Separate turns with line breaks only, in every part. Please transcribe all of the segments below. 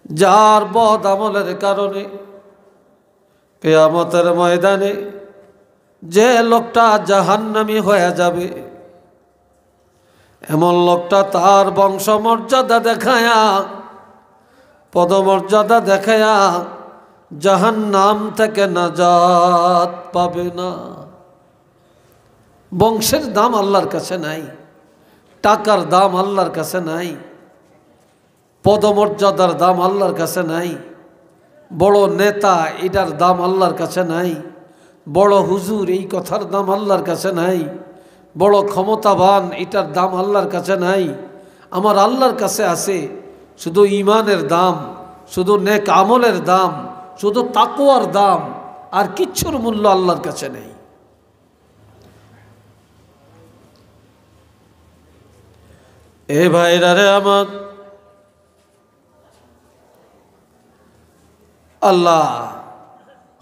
যার বদ আমলের কারণে কিয়ামতের ময়দানে যে লোকটা জাহান্নামী হয়ে যাবে, এমন লোকটা তার বংশমর্যাদা দেখায়া, পদমর্যাদা দেখায়া জাহান্নাম থেকে নাজাত পাবে না। বংশের দাম আল্লাহর কাছে নাই, টাকার দাম আল্লাহর কাছে নাই, পদমর্যাদার দাম আল্লাহর কাছে নাই, বড় নেতা এটার দাম আল্লাহর কাছে নাই, বড় হুজুর এই কথার দাম আল্লাহর কাছে নাই, বড় ক্ষমতাবান এটার দাম আল্লাহর কাছে নাই। আমার আল্লাহর কাছে আছে শুধু ঈমানের দাম, শুধু নেক আমলের দাম, শুধু তাকওয়ার দাম, আর কিচ্ছুর মূল্য আল্লাহর কাছে নেই। এ ভাইরা রে আমার, আল্লাহ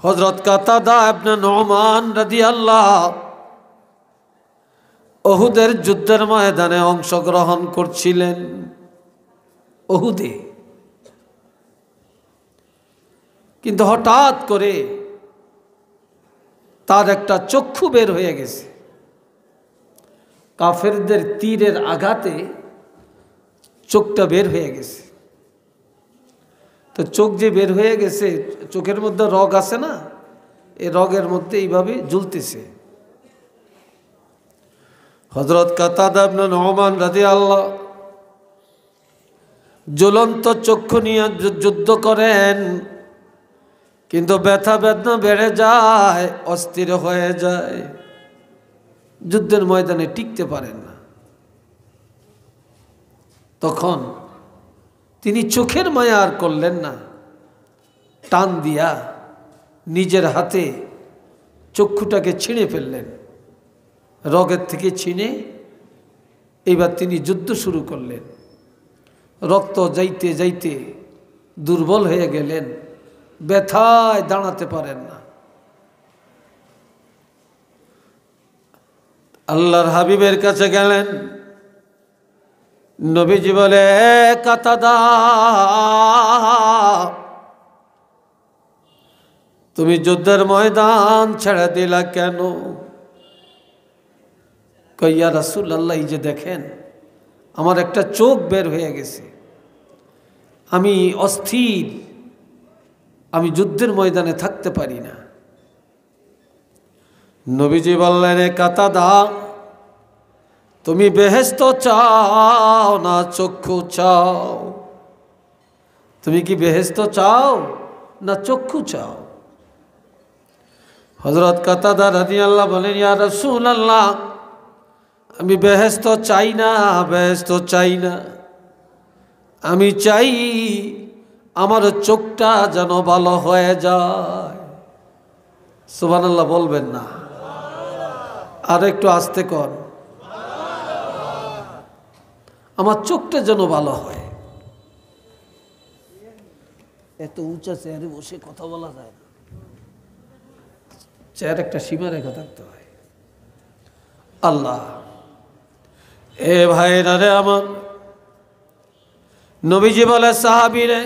হযরত কাতাদা ইবনে নুমান রাদিয়াল্লাহু উহুদের যুদ্ধের ময়দানে অংশগ্রহণ করছিলেন। উহুদে কিন্তু হঠাৎ করে তার একটা চক্ষু বের হয়ে গেছে। কাফেরদের তীরের আঘাতে চোখটা বের হয়ে গেছে। তো চোখ যে বের হয়ে গেছে, চোখের মধ্যে রগ আছে না, এই রগের মধ্যে এইভাবে ঝুলতেছে। হযরত কাতাদা ইবনে নুমান রাদিয়াল্লাহু জ্বলন্ত চক্ষু নিয়ে যুদ্ধ করেন, কিন্তু ব্যথা বেদনা বেড়ে যায়, অস্থির হয়ে যায়, যুদ্ধের ময়দানে টিকতে পারেন না। তখন তিনি চোখের মায়া আর করলেন না, টান দিয়া নিজের হাতে চক্ষুটাকে ছিঁড়ে ফেললেন, রগের থেকে ছিঁড়ে এইবার তিনি যুদ্ধ শুরু করলেন। রক্ত যাইতে যাইতে দুর্বল হয়ে গেলেন, ব্যথায় দাঁড়াতে পারেন না। আল্লাহর হাবিবের কাছে গেলেন। নবীজি বলে, কাতাদা তুমি যুদ্ধের ময়দান ছেড়ে দিলা কেন? কইয়া রাসূলুল্লাহ, এই যে দেখেন আমার একটা চোখ বের হয়ে গেছে, আমি অস্থির, আমি যুদ্ধের ময়দানে থাকতে পারি না। নবীজি বললেন, কাতাদা তুমি বেহেশত চাও না চক্ষু চাও? তুমি কি বেহেশত চাও না চক্ষু চাও? হযরত কাতাদা রাদিয়াল্লাহু বলেন, ইয়া রাসূলুল্লাহ আমি বেহেশত চাই না, বেহেশত চাই না, আমি চাই আমার চোখটা যেন ভালো হয়ে যায়। সুবহানাল্লাহ বলবেন না? আর একটু আস্তে কর। আমার চোখটা যেন ভালো হয়। এত উঁচা চেয়ারে বসে কথা বলা যায় না, চেয়ার একটা সীমা রেখা থাকতে হয়। আল্লাহ, এ ভাইরা রে আমার, নবীজি বলে, সাহাবীরে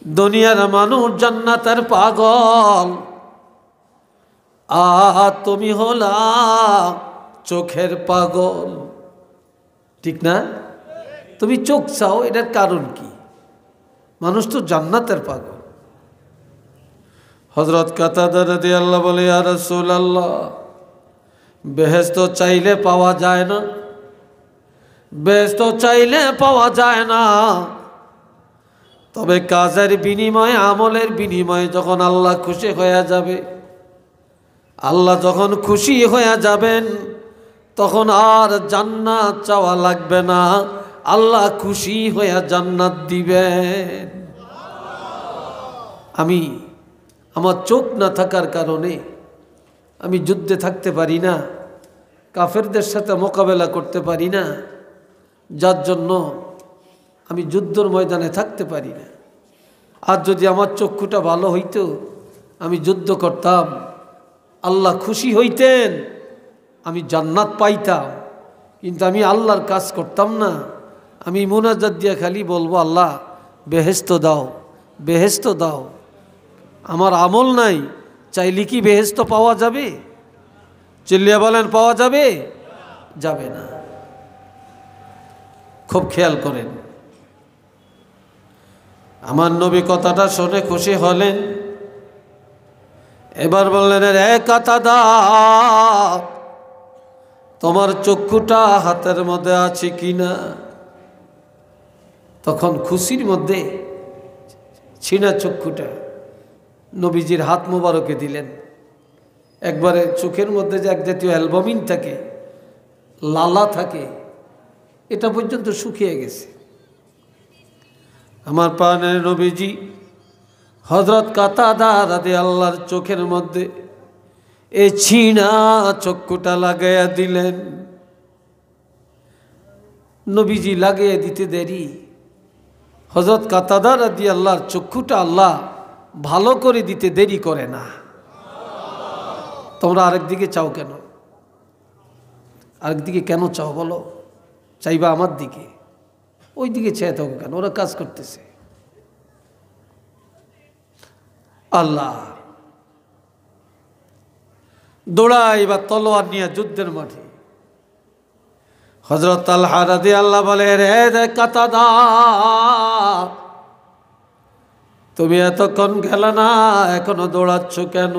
দুনিয়ার মানুষ জান্নাতের পাগল, আর তুমি হলা চোখের পাগল। ঠিক না? তুমি চোখ চাও, এটার কারণ কি? মানুষ তো জান্নাতের পাগল। হযরত কাতাদা রাদিয়াল্লাহু বলে, ইয়া রাসূলুল্লাহ বেহেশত চাইলে পাওয়া যায় না, বেহেশত চাইলে পাওয়া যায় না, তবে কাজের বিনিময়ে, আমলের বিনিময়ে যখন আল্লাহ খুশি হয়ে যাবে, আল্লাহ যখন খুশি হয়ে যাবেন তখন আর জান্নাত চাওয়া লাগবে না, আল্লাহ খুশি হয়ে জান্নাত দিবেন। আমি আমার চোখ না থাকার কারণে আমি যুদ্ধে থাকতে পারি না, কাফেরদের সাথে মোকাবেলা করতে পারি না, যার জন্য আমি যুদ্ধের ময়দানে থাকতে পারি না। আর যদি আমার চক্ষুটা ভালো হইতো, আমি যুদ্ধ করতাম, আল্লাহ খুশি হইতেন, আমি জান্নাত পাইতাম। কিন্তু আমি আল্লাহর কাজ করতাম না, আমি মুনাজাত দিয়ে খালি বলবো, আল্লাহ বেহেশত দাও, বেহেশত দাও। আমার আমল নাই, চাইলে কি বেহেশত পাওয়া যাবে? চিল্লিয়া বলেন, পাওয়া যাবে? যাবে না। খুব খেয়াল করেন। আমার নবী কথাটা শুনে খুশি হলেন। এবার বললেন, রে কাতাদা, তোমার চক্ষুটা হাতের মধ্যে আছে কিনা? তখন খুশির মধ্যে ছিনা চক্ষুটা নবীজির হাত মোবারকে দিলেন। একবারে চোখের মধ্যে যে এক জাতীয় অ্যালবামিন থাকে, লালা থাকে, এটা পর্যন্ত শুকিয়ে গেছে। আমার প্রাণের নবীজি হযরত কাতাদা রাদিয়াল্লাহর চোখের মধ্যে এই ছিনা চক্ষুটা লাগাইয়া দিলেন। নবীজি লাগিয়ে দিতে দেরি, হযরত কাতাদা রাদিয়াল্লাহর চক্ষুটা আল্লাহ ভালো করে দিতে দেরি করে না। তোমরা আরেকদিকে চাও কেন? আরেকদিকে কেন চাও বলো? চাইবা আমার দিকে, ওই দিকে চেয়ে থাকো কেন? ওরা কাজ করতেছে। আল্লাহ দৌড়াই বা তলোয়ার নিয়ে যুদ্ধের মাঠে। হযরত তালহা রাদিয়াল্লাহু বলে, রে কাতাদা, তুমি এতক্ষণ গেলে না, এখনো দৌড়াচ্ছ কেন?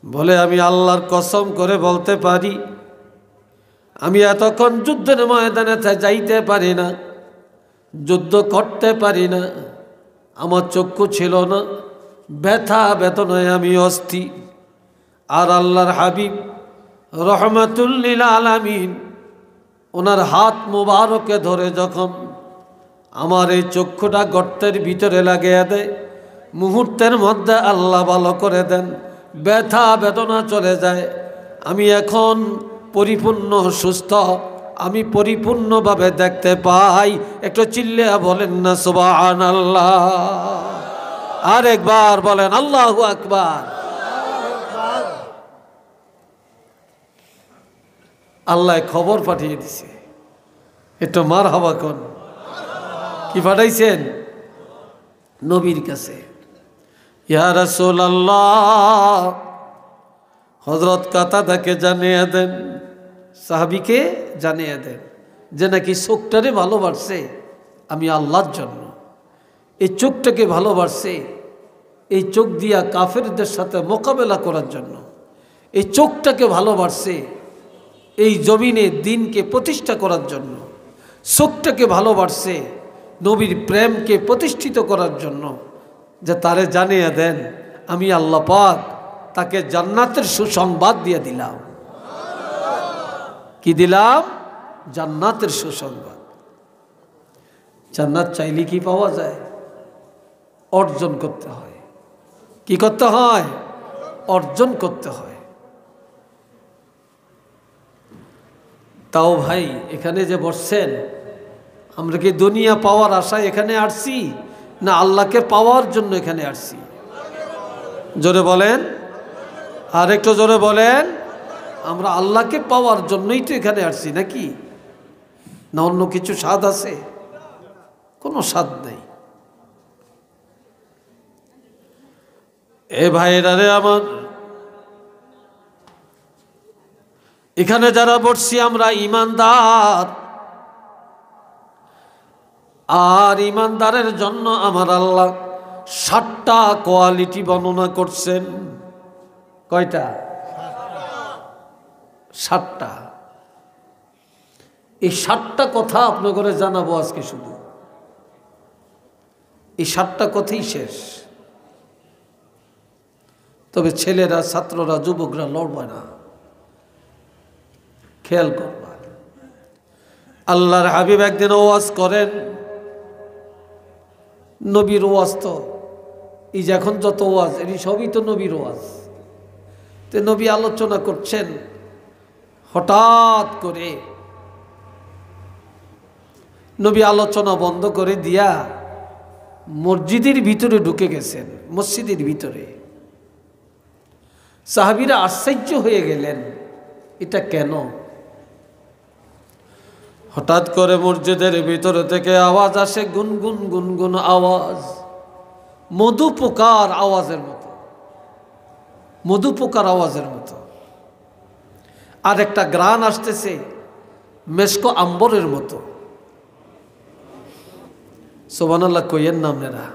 বলে, আমি আল্লাহর কসম করে বলতে পারি, আমি এতক্ষণ যুদ্ধের ময়দানে যাইতে পারি না, যুদ্ধ করতে পারি না। আমার চক্ষু ছিল না, ব্যথা বেদনায় আমি অস্থির। আর আল্লাহর হাবিব রহমাতুল লিল আলামিন ওনার হাত মোবারকে ধরে যখন আমার এই চক্ষুটা গর্তের ভিতরে লাগিয়ে দেয়, মুহূর্তের মধ্যে আল্লাহ ভালো করে দেন, ব্যথা বেদনা চলে যায়। আমি এখন পরিপূর্ণ সুস্থ, আমি পরিপূর্ণভাবে দেখতে পাই। একটু চিল্লিয়া বলেন না সুবহানাল্লাহ। আর একবার বলেন আল্লাহু আকবার। আল্লাহ খবর পাঠিয়ে দিছে, একটু মারহাবা কোন। কি পাঠাইছেন? নবীর কাছে। ইয়া রাসূলুল্লাহ, হযরত কাতাদাকে জানিয়ে দেন, সাহাবীকে জানিয়ে দেন যে নাকি চোখটারে ভালোবাসছে আমি আল্লাহর জন্য। এই চোখটাকে ভালোবাসছে, এই চোখ দিয়া কাফেরদের সাথে মোকাবেলা করার জন্য। এই চোখটাকে ভালোবাসছে এই জমিনে দ্বীনকে প্রতিষ্ঠা করার জন্য। চোখটাকে ভালোবাসছে নবীর প্রেমকে প্রতিষ্ঠিত করার জন্য। যে তারে জানিয়ে দেন আমি আল্লাহ পাক তাকে জান্নাতের সুসংবাদ দিয়ে দিলাম। কি দিলাম? জান্নাতের সুসংবাদ। জান্নাত চাইলে কি পাওয়া যায়? অর্জন করতে হয়। কি করতে হয়? অর্জন করতে হয়। তাও ভাই, এখানে যে বসছেন, আমরা কি দুনিয়া পাওয়ার আশায় এখানে আসছি, না আল্লাহকে পাওয়ার জন্য এখানে আসছি? জোরে বলেন, আর একটু জোরে বলেন। আমরা আল্লাহকে পাওয়ার জন্যই তো এখানে আসছি, নাকি? না অন্য কিছু স্বাদ আছে? কোনো স্বাদ নেই। এ ভাইরা রে আমার, এখানে যারা বসছি আমরা ঈমানদার। আর ঈমানদারের জন্য আমার আল্লাহ 7টা কোয়ালিটি বর্ণনা করছেন। কয়টা? 7টা। এই 7টা কথা আপনাদের জানাবো আজকে। শুধু এই 7টা কথাই শেষ। তবে ছেলেরা, ছাত্ররা, যুবকরা লড়বে না, খেয়াল করবা। আল্লাহর হাবিব একদিন ওয়াজ করেন। নবীর ওয়াজ তো এই যে এখন যত ওয়াজ, এটি সবই তো নবীর ওয়াজ। তো নবী আলোচনা করছেন, হঠাৎ করে নবী আলোচনা বন্ধ করে দিয়া মসজিদের ভিতরে ঢুকে গেছেন। মসজিদের ভিতরে সাহাবীরা আশ্চর্য হয়ে গেলেন, এটা কেন? হঠাৎ করে মসজিদের ভিতর থেকে আওয়াজ আসে, গুনগুন গুনগুন আওয়াজ, মধু পোকার আওয়াজের মতো, মধু পোকার আওয়াজের মতো। আর একটা গ্রান আসতেছে মেশকো আম্বরের মতো। সুবহানাল্লাহ কইয়েন না আপনারা,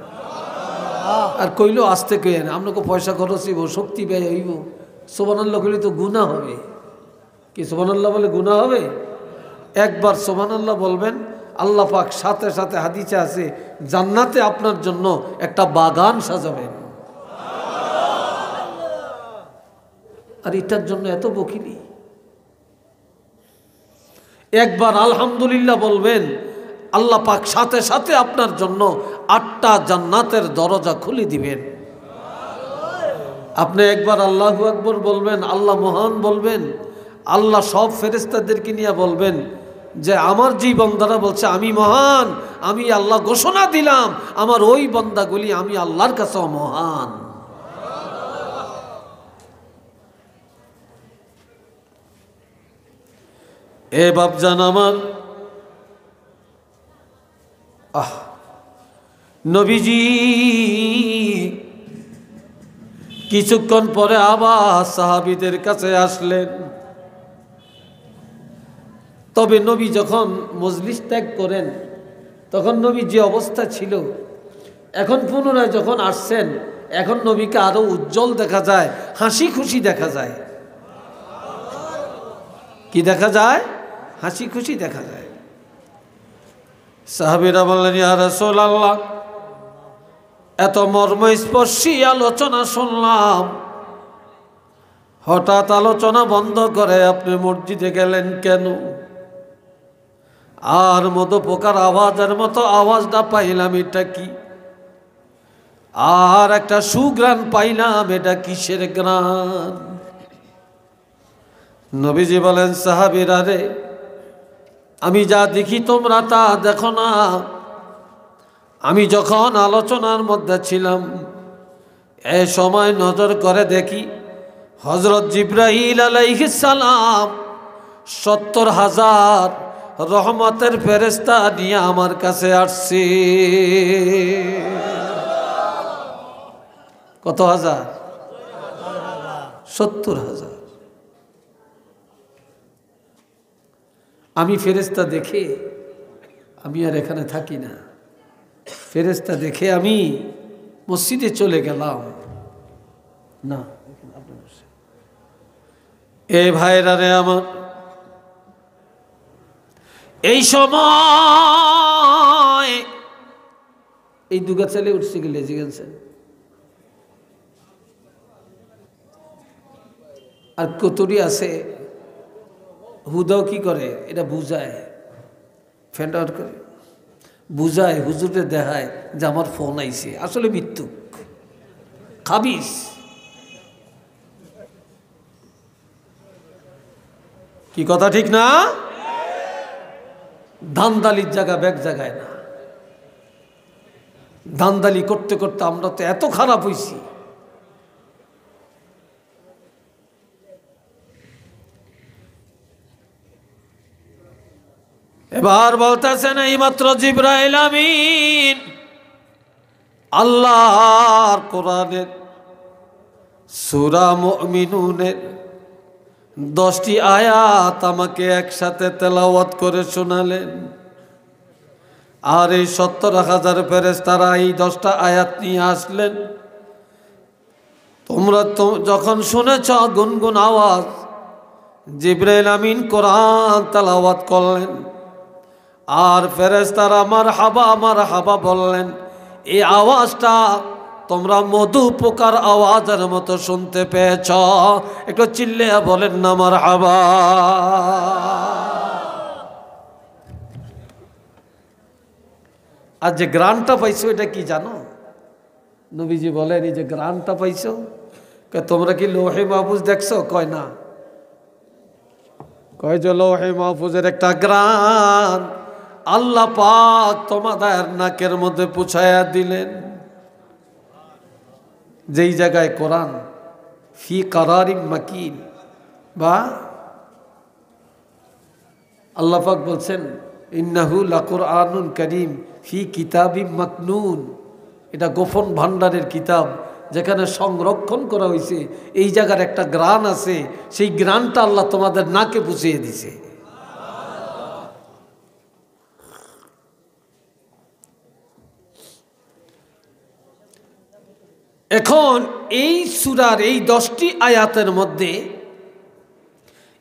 আর কইলেও আসতে কইয়েন, আপনাকে পয়সা খরচ হইব, শক্তি ব্যয় হইব। সুবহানাল্লাহ কইলে তো গুনাহ হবে। কি সুবহানাল্লাহ বলে গুনাহ হবে? একবার সুবহানাল্লাহ বলবেন, আল্লাহ পাক সাথে সাথে হাদিসে আছে জান্নাতে আপনার জন্য একটা বাগান সাজাবেন। আর এটার জন্য এত বকিলি। একবার আলহামদুলিল্লাহ বলবেন, আল্লাহ পাক সাথে সাথে আপনার জন্য 8টা জান্নাতের দরজা খুলে দিবেন। আপনি একবার আল্লাহু আকবার বলবেন, আল্লাহ মহান বলবেন, আল্লাহ সব ফেরেশতাদেরকে নিয়ে বলবেন যে আমার যেই বান্দারা বলছে আমি মহান, আমি আল্লাহ ঘোষণা দিলাম আমার ওই বান্দাগুলি আমি আল্লাহর কাছেও মহান। এ বাপজান আমার, নবীজি কিছুক্ষণ পরে আবার সাহাবীদের কাছে আসলেন। তবে নবী যখন মজলিস ত্যাগ করেন তখন নবী যে অবস্থা ছিল, এখন পুনরায় যখন আসছেন এখন নবীকে আরো উজ্জ্বল দেখা যায়, হাসি খুশি দেখা যায়। কি দেখা যায়? হাসি খুশি দেখা যায়। সাহাবীরা বললেন, ইয়া রাসূলুল্লাহ, এত মর্মস্পর্শী আলোচনা শুনলাম, হঠাৎ আলোচনা বন্ধ করে আপনি মসজিদে গেলেন কেন? আর মধু পোকার আওয়াজের মতো আওয়াজটা পাইলাম, এটা কি? আর একটা সুগ্রাণ পাইলাম, এটা কিসের গ্রাণ? নবীজি বলেন, সাহাবীরা রে, আমি যা দেখি তোমরা তা দেখো না। আমি যখন আলোচনার মধ্যে ছিলাম এ সময় নজর করে দেখি হযরত জিবরাইল আলাইহিস সালাম 70,000 রহমতের ফেরেশতা নিয়ে আমার কাছে আসছে। কত হাজার? 70,000। আমি ফেরেশতা দেখে আমি আর এখানে থাকি না, ফেরেশতা দেখে আমি মসজিদে চলে গেলাম না। এ ভাইরা রে আমার, এই সময় এই দুগা ছেলে উঠছে গেলে জিজ্ঞাসা, আর কতরি আছে হুদাও কি করে, এটা বুঝায়, ফ্যান্ড আউট করে বুঝায়, হুজুরে দেখায় যে আমার ফোন আইছে, আসলে মৃত্যু খাবিস। কি কথা ঠিক না? ধান্দালির জায়গা ব্যাগ জায়গায় না। ধান্দালি করতে করতে আমরা তো এত খারাপ হইছি। এবার বলতেছেন, এইমাত্র জিবরাইল আমিন আল্লাহর কোরআনের সূরা মুমিনুনের 10টি আয়াত আমাকে একসাথে তেলাওয়াত করে শোনালেন। আর এই 70,000 ফেরেশতারা এই 10টা আয়াত নিয়ে আসলেন। তোমরা তো যখন শুনেছ গুনগুন আওয়াজ, জিবরাইল আমিন কোরআন তেলাওয়াত করলেন, আর ফেরেশতারা মারহাবা বললেন। এই আওয়াজটা তোমরা মধু পোকার আওয়াজের মতো শুনতে পেয়েছ, একটু চিল্লিয়ে বলেন না মারহাবা। আর যে গ্রানটা পাইছো এটা কি জানো? নবীজি বলেন, এই যে গ্রানটা পাইছো, তোমরা কি লৌহে মাহফুজ দেখছো? কয় না। কয় যে লৌহে মাহফুজের একটা গ্রান আল্লাহ পাক তোমাদের নাকের মধ্যে পুছায়া দিলেন। যেই জায়গায় কোরআন ফি কারারিম মাকিন, বা আল্লাহ পাক বলছেন ইন্নাহু লাকুরআনুন কারীম ফি কিতাবিম মাকনুন, এটা গোপন ভান্ডারের কিতাব যেখানে সংরক্ষণ করা হয়েছে। এই জায়গার একটা গ্রান আছে, সেই গ্রানটা আল্লাহ তোমাদের নাকে পুষিয়ে দিছে। এখন এই সূরার এই 10টি আয়াতের মধ্যে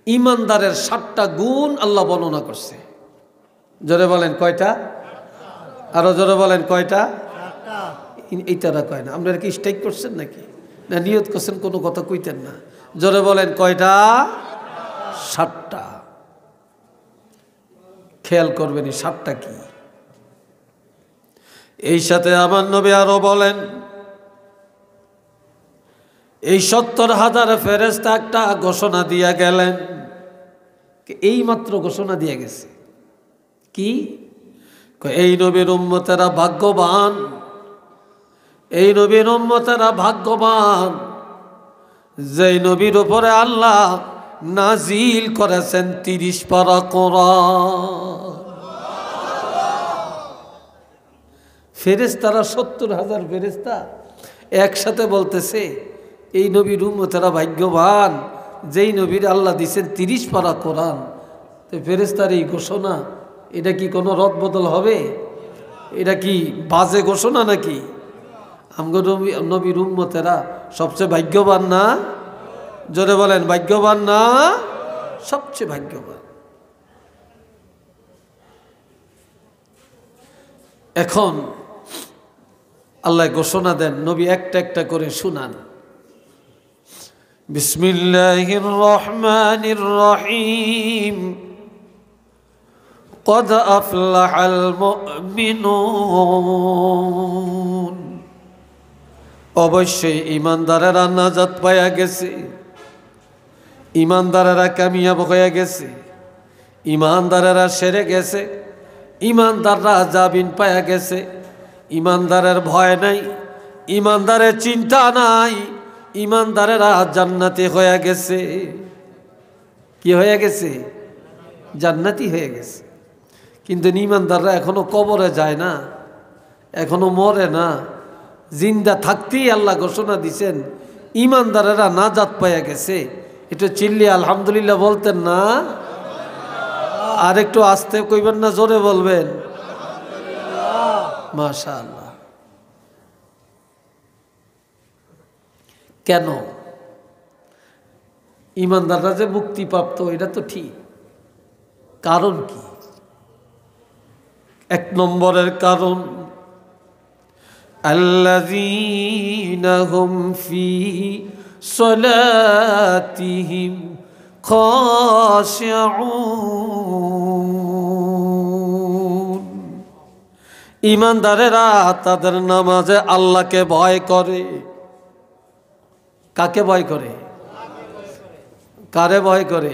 ঈমানদারের 7টা গুণ আল্লাহ বর্ণনা করছে। জোরে বলেন কয়টা? আরো জোরে বলেন কয়টা? এইটারা কয় না। আপনারা কি স্ট্রাইক করছেন নাকি, না নিয়ত করছেন কোনো কথা কইতেন না? জোরে বলেন কয়টা? 7টা। খেয়াল করবেন এই 7টা কি। এই সাথে আমার নবী আরো বলেন, এই 70,000 ফেরেশতা একটা ঘোষণা দিয়া গেলেন। এই মাত্র ঘোষণা দিয়া গেছে কি? এই নবীর উম্মতেরা ভাগ্যবান, এই নবীর উম্মতেরা ভাগ্যবান যেই নবীর উপরে আল্লাহ নাজিল করেছেন 30 পারা কোরআন। ফেরেশতারা 70,000 ফেরেশতা একসাথে বলতেছে এই নবীর উম্মতেরা ভাগ্যবান যেই নবীর আল্লাহ দিয়েছেন 30 পারা কোরআন। তো ফেরেশতার এই ঘোষণা, এটা কি কোনো রদবদল হবে? এটা কি বাজে ঘোষণা নাকি? আমগো নবীর উম্মতেরা সবচেয়ে ভাগ্যবান না? জোরে বলেন ভাগ্যবান না? সবচেয়ে ভাগ্যবান। এখন আল্লাহ ঘোষণা দেন, নবী একটা একটা করে শুনান। বিসমিল্লাহির রহমানির রহিম। قد أفلح المؤمنون। অবশ্যই ইমানদারেরা নাজাত পাইয়া গেছে, ইমানদারেরা কামিয়াব হয়ে গেছে, ইমানদারেরা সেরে গেছে, ইমানদাররা জামিন পাইয়া গেছে। ইমানদারের ভয় নাই, ইমানদারের চিন্তা নাই, ইমানদারেরা জান্নাতি হয়ে গেছে। কি হয়ে গেছে? জান্নাতি হয়ে গেছে। কিন্তু ইমানদাররা এখনো কবরে যায় না, এখনো মরে না। জিন্দা থাকতেই আল্লাহ ঘোষণা দিছেন ইমানদারেরা নাজাত পাইয়া গেছে। একটু চিল্লি আলহামদুলিল্লাহ বলতেন না? আর একটু আস্তে কইবেন না, জোরে বলবেন? মাশাআল্লাহ। কেন? ইমানদাররা যে মুক্তিপ্রাপ্ত এটা তো ঠিক, কারণ কি? 1 নম্বরের কারণ আল্লাযীনা হুম ফী সলাতিহিম খাশিউন। ইমানদারেরা তাদের নামাজে আল্লাহকে ভয় করে। কাকে ভয় করে? কারে ভয় করে?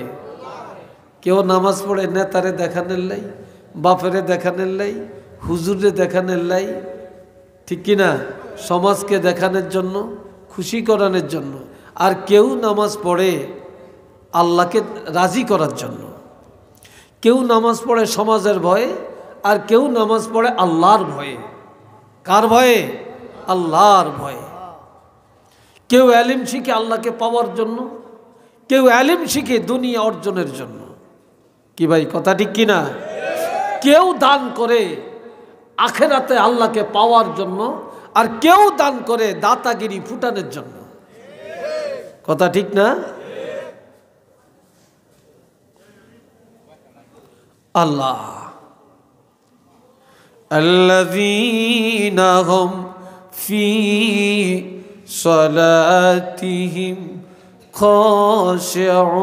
কেউ নামাজ পড়ে নেতারে দেখানোর লাই, বাপেরে দেখানোর লাই, হুজুরে দেখানোর লাই, ঠিক কিনা? সমাজকে দেখানোর জন্য, খুশি করানোর জন্য। আর কেউ নামাজ পড়ে আল্লাহকে রাজি করার জন্য। কেউ নামাজ পড়ে সমাজের ভয়ে, আর কেউ নামাজ পড়ে আল্লাহর ভয়ে। কার ভয়ে? আল্লাহর ভয়ে। কেউ ইলম শিখে আল্লাহকে পাওয়ার জন্য, কেউ ইলম শিখে দুনিয়া অর্জনের জন্য। কি ভাই কথা ঠিক কিনা? কেউ দান করে আখেরাতে আল্লাহকে পাওয়ার জন্য, আর কেউ দান করে দাতাগিরি ফুটানোর জন্য। কথা ঠিক না? আল্লাহ আল্লাযীনা হুম ফী সলাতিহিম খাশিউন।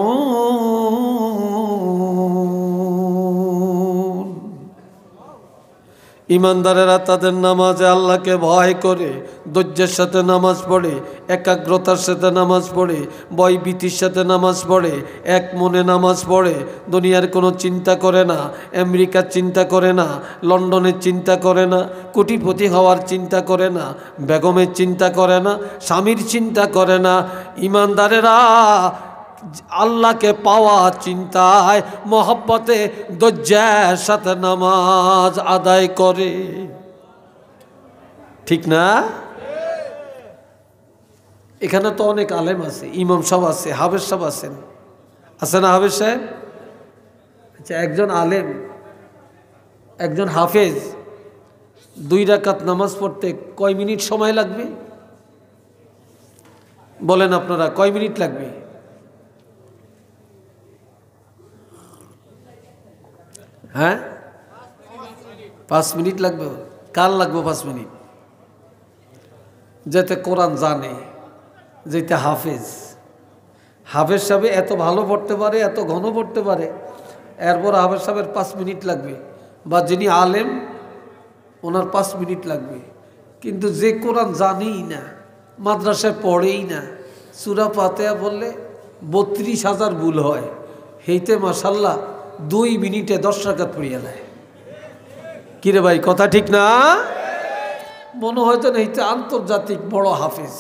ইমানদারেরা তাদের নামাজে আল্লাহকে ভয় করে, ধৈর্যের সাথে নামাজ পড়ে, একাগ্রতার সাথে নামাজ পড়ে, ভয়ভীতির সাথে নামাজ পড়ে, এক মনে নামাজ পড়ে। দুনিয়ার কোনো চিন্তা করে না, আমেরিকার চিন্তা করে না, লন্ডনের চিন্তা করে না, কোটিপতি হওয়ার চিন্তা করে না, বেগমের চিন্তা করে না, স্বামীর চিন্তা করে না। ইমানদারেরা আল্লাহকে পাওয়া চিন্তায় মহব্বতে ধৈর্যের সাথে নামাজ আদায় করে। ঠিক না? এখানে তো অনেক আলেম আছে, ইমাম সাহেব আছে, হাফেজ সাহেব আছেন, আছে না হাফেজ সাহেব? আচ্ছা, একজন আলেম, একজন হাফেজ 2 রাকাত নামাজ পড়তে কয় মিনিট সময় লাগবে বলেন আপনারা? কয় মিনিট লাগবে? হ্যাঁ, 5 মিনিট লাগবে। কার লাগবে 5 মিনিট? যেতে কোরআন জানে, যেতে হাফেজ। হাফেজ সাহেব এত ভালো পড়তে পারে, এত ঘন পড়তে পারে, এরপর হাফেজ সাহেবের 5 মিনিট লাগবে, বা যিনি আলেম ওনার 5 মিনিট লাগবে। কিন্তু যে কোরআন জানেই না, মাদ্রাসায় পড়েই না, সূরা ফাতিহা বললে 32,000 ভুল হয়, হেইতে মাশাল্লাহ 2 মিনিটে 10 রাকাত পড়িয়া নেয়। কিরে ভাই, কথা ঠিক না? মনে হয়তো না এইটা আন্তর্জাতিক বড় হাফেজ।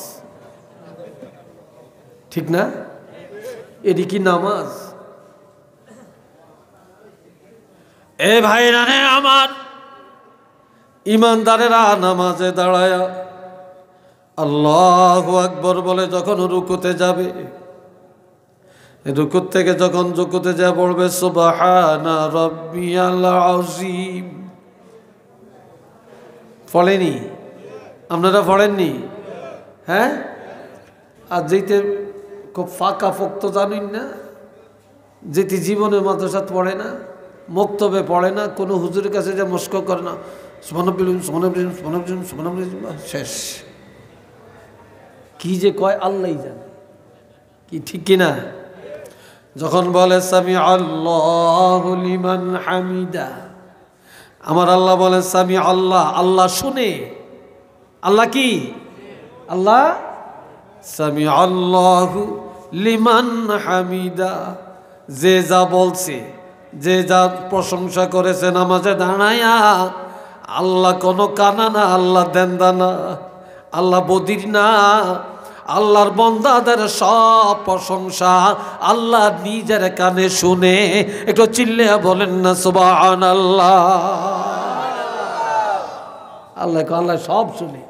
ঠিক না? এটি কি নামাজ? এ ভাই রানে আমার, ইমানদারেরা নামাজে দাঁড়ায় আল্লাহু আকবার বলে যখন রুকুতে যাবে, রুকুত থেকে যখন রুকুতে যা পড়বে সুবহানা রাব্বিয়াল আযীম। পড়েনি? আপনারা পড়েননি? হ্যাঁ? আর যেতে খুব ফাঁকা ফক্ত জানেন না, যেটি জীবনে মাদ্রাসাত পড়ে না, মক্তবে পড়ে না, কোনো হুজুরের কাছে যে মস্ক করে না, শেষ। কি যে কয় আল্লাহই জানে। কি ঠিক কিনা? যখন বলে সামি আল্লাহু লিমান হামিদা, আমার আল্লাহ বলে সামি আল্লাহ, আল্লাহ শুনে। আল্লাহ কি? আল্লাহ সামি আল্লাহু লিমান হামিদা, যে যা বলছে, যে যা প্রশংসা করেছে নামাজে দাঁড়ায়া, আল্লাহ কোনো কানা না, আল্লাহ দেন্দা না, আল্লাহ বদির না। আল্লাহর বান্দাদের সব প্রশংসা আল্লাহ নিজের কানে শুনে। একটু চিল্লে বলেন না সুবহানাল্লাহ। আল্লাহ আল্লাহ সব শুনে,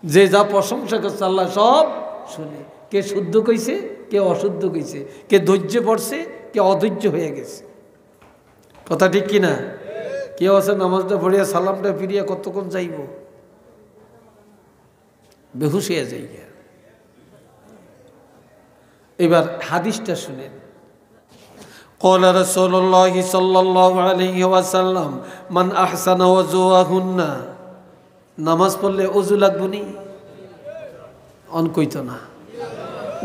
যে যা প্রশংসা করছে আল্লাহ সব শুনে। কে শুদ্ধ কইছে, কে অশুদ্ধ কইছে, কে ধৈর্য পড়ছে, কে অধৈর্য হয়ে গেছে। কথা ঠিক কিনা? কেউ আছে নামাজটা পড়িয়া সালামটা ফিরিয়া কতক্ষণ যাইব, বেহুশ হয়ে যাই। এবার হাদিসটা শুনেন। قال رسول الله صلى الله عليه وسلم من احسن وضوءهن, নামাজ পড়লে ওযু লাগবো নি? অন কইতো না,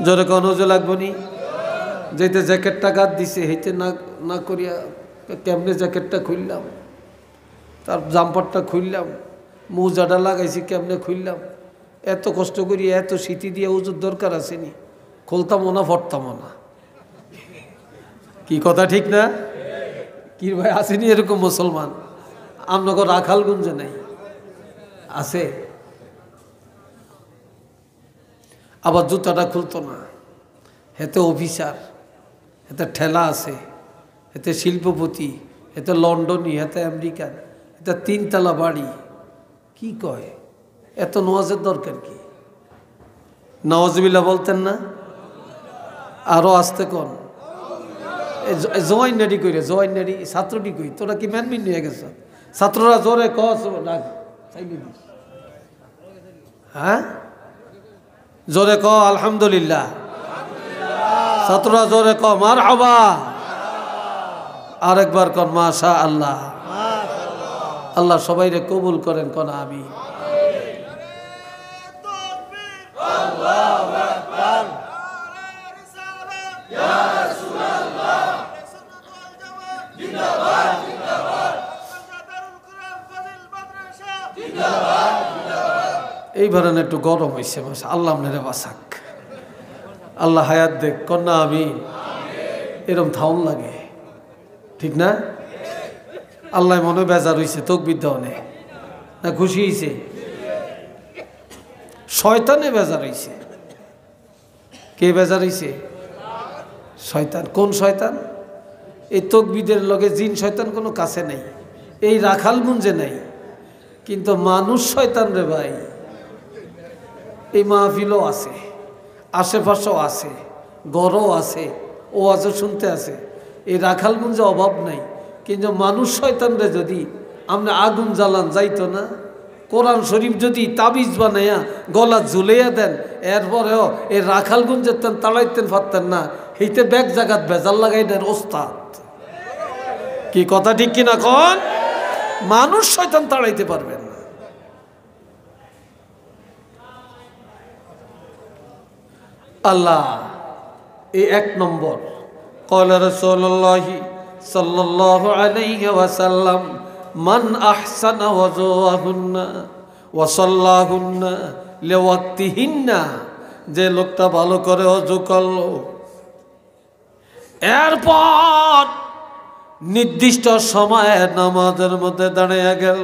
জোরে কোন ওযু লাগবো নি? যেতে জ্যাকেটটা গাদ দিছে, হেইতে না না করিয়া কেমনে জ্যাকেটটা খুললাম, তার জাম্পারটা খুললাম, মোজাটা লাগাইছি কেমনে খুললাম, এত কষ্ট করি এত শীতি দিয়ে ওযুর দরকার আসেনি, খুলতামও না পড়তামও না। কি কথা ঠিক না? কি ভাই আসেনি এরকম মুসলমান? আমনগর রাখালগঞ্জে নাই, আছে। আবার জুতাটা খুলতো না, হেতে অফিসার, হেতে ঠেলা আছে, হেতে শিল্পপতি, হেতে লন্ডনী, হেতে আমেরিকান, হেতে 3 তলা বাড়ি। কি কয়? এত নামাজের দরকার কি? নাওয়াজবিল্লাহ বলতেন না? আরো আসতে কোন জয়েন নাডি কইরে, জয়েন নাডি ছাত্রটি কই, তোরা কি ম্যানমিন নিয়ে গেছ? ছাত্ররা জোরে কস ডাক, হ্যাঁ জোরে ক আলহামদুলিল্লাহ, ছাত্ররা জোরে ক মারহাবা, আরেকবার কর মাশা আল্লাহ। আল্লাহ সবাইরে কবুল করেন, কোন আমি। এইবার একটু গরম হয়েছে, আল্লাহ আপনারে বাসাক, আল্লাহ হায়াত দেখ, কন্যা আমি। এরম থাউন লাগে, ঠিক না? আল্লাহ মনে বেজার হয়েছে, তকবির দেওয়ানে না খুশি হয়েছে? শয়তানে বেজার হয়েছে। কে বেজার হয়েছে? শয়তান। কোন শয়তান? এই তকবীরের লগে জিন শয়তান কোনো কাছে নেই, এই রাখাল মুঞ্জে নাই, কিন্তু মানুষ শয়তান রে ভাই। এই মাহফিলও আছে, আশেপাশেও আছে, গড়ও আছে, ও আছে শুনতে আছে, এই রাখাল মুঞ্জে অভাব নাই। কিন্তু মানুষ শয়তান রে যদি আমরা আগুন জ্বালান যাইতো না। কোরআন শরীফ যদি তাবিজ বানাইয়া গলা ঝুলাইয়া দেন, এরপরেও এই রাখালগুঞ্জের তেন তাড়াইতেন পারতেন না। এইতে ব্যাগ জাগাত বেজাল লাগাই দেন ওস্তাদ। কি কথা ঠিক কিনা কন? মানুষ শয়তান তাড়াইতে পারবেন না। আল্লাহ এই এক নম্বর। ক্বালা রাসূলুল্লাহি সাল্লাল্লাহু আলাইহি ওয়াসাল্লাম মান আহসানা ওয়াজুহুন্না ওয়া সাল্লাহুন্না লিওয়াক্তিহিন্না, যে লোকটা ভালো করে ওযু করলো, এরপর নির্দিষ্ট সময়ে নামাজের মধ্যে দাঁড়িয়ে গেল,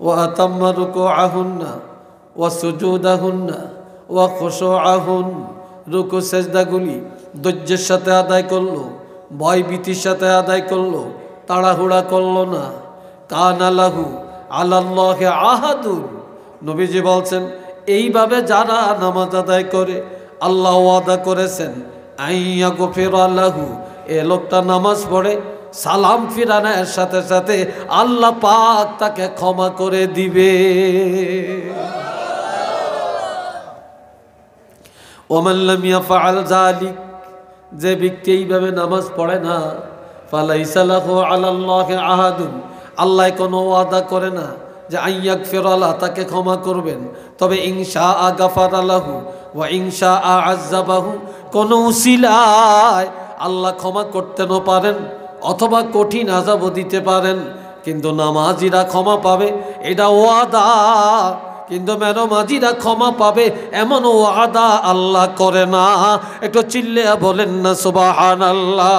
ওয়া আতাম্মা রুকুআহুন্না ওয়া সুজুদাহুন্না ওয়া খুশুআহুন, রুকু সেজদাগুলি ধৈর্যের সাথে আদায় করলো, ভয়ভীতির সাথে আদায় করলো, তাড়াহুড়া করলো না। কানা লাহু আলাল্লাহি আহাদুন, নবীজি বলছেন এইভাবে যারা নামাজ আদায় করে আল্লাহ ওয়াদা করেছেন আইয়া গফিরা লাহু, এ লোকটা নামাজ পড়ে সালাম ফিরানোর সাথে সাথে আল্লাহ পাক তাকে ক্ষমা করে দিবে। ওমান লাম ইয়াফআল যালিক, যে ব্যক্তি এইভাবে নামাজ পড়ে না, ফালাইসা লাহু আলাল্লাহি আহাদুন, আল্লাহ কোনো ওয়াদা করে না যে আইয়াগফিরা লাহু, তাকে ক্ষমা করবেন। তবে ইনশাআ গাফারা লাহু ওয়া ইনশাআ আযাবাহু, কোন উসিলায় আল্লাহ ক্ষমা করতেও পারেন অথবা কঠিন আযাবও দিতে পারেন, কিন্তু নামাজিরা ক্ষমা পাবে এটা ওয়াদা। কিন্তু মেরমাজিরা ক্ষমা পাবে এমন ওয়াদা আল্লাহ করে না। একটু চিল্লিয়া বলেন না সুবহানাল্লাহ।